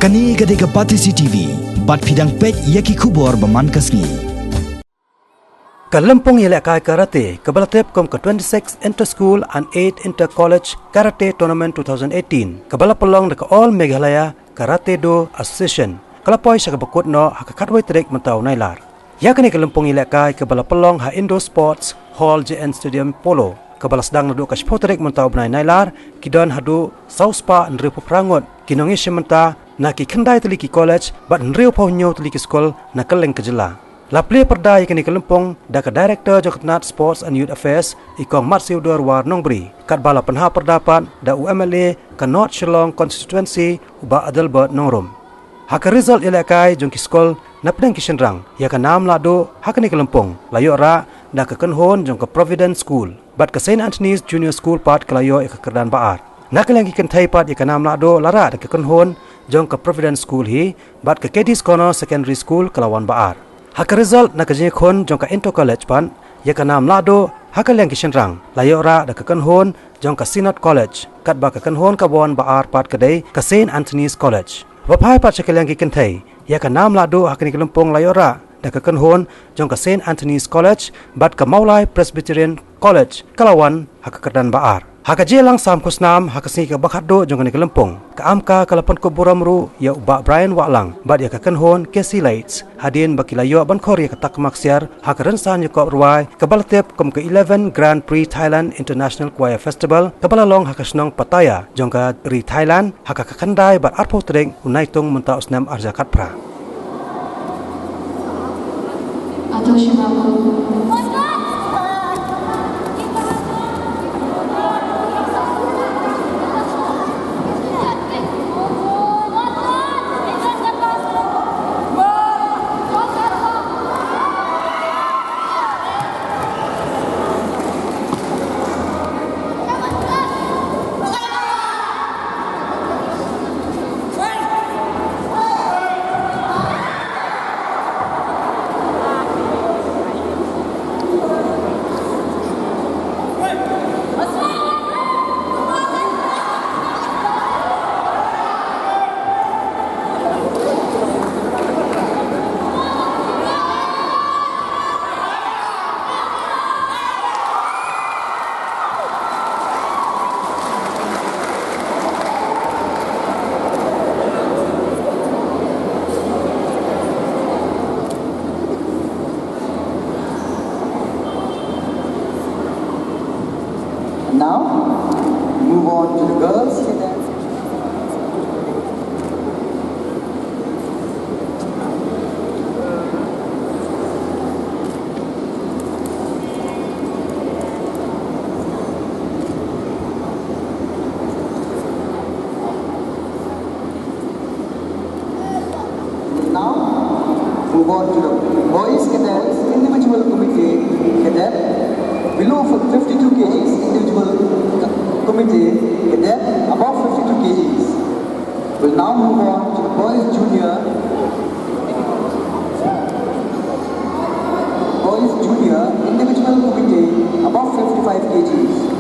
Kani gade ke Pati CCTV, bat pidang pek yaki kubor baman kasni. Lympung Yelekai Karate, Kabalatep kom ke 26 Inter-School and 8 Inter-College Karate Tournament 2018. Kabala Pynlong de All Meghalaya Karate Do Association. Kalapoi sa kabakot no hakakatway trek mataw nailar. Yakani Lympung Yelekai Kabala Pynlong ha Indo Sports Hall JN Stadium Polo. Kabalasdang nadu ka spotrek mentaw bnai nailar kidon hadu sauspa nriu prangot kinongi sementa na ki khandai tali ki college bat nriu pau nyo tali ki school na kaleng kejela lapli perdai kini Lympung da ka director joknat sports and youth affairs ikong matsiu dor war nongbri kat bala penha perdapat da UMLA ka North Shillong constituency uba Adelbert nongrom haka result ilakai jong ki school na pedang ki senrang ya ka nam lado hakani Lympung layo ra da ka kenhon jong ka Providence School bat ka St. Anthony's Junior School part kelayo ka kerdan baar nakal yang ikan thai part ya ka nam lado lara da ka kenhon jong ka Providence School hi bat ka Katie's Corner Secondary School kelawan baar haka result na ka je khon jong ka Inter College pan ya ka nam lado hakal yang ki senrang layo ra da ka kenhon jong ka Synod College kat ba ka kenhon ka bon baar part kadai ka St. Anthony's College wapai part sa yang ikan thai ya ka nam lado hakani Lympung layo ra da ka kenhon jong ka St. Anthony's College bat ka Maulai Presbyterian College kalawan haka kerdan baar haka jelang sam kusnam haka sni ka bakhado jong ka Lympung ka Amka kalapan ko buramru ya uba Brian Walang bat ya ka kenhon Casey Lights hadin bakilayo ban khor ya ka tak maksiar haka rensan ya ko ruai ka balatep kom ka 11 Grand Prix Thailand International Choir Festival ka balalong haka snong pataya jong ka ri Thailand haka ka kandai bat arpo treng unaitung menta usnam arjakat pra Now, move on to the girls. Now, move on to the boys cadets individual committee cadet below 52 kgs individual committee cadet above 52 kgs. We'll now move on to the boys junior individual committee above 55 kgs.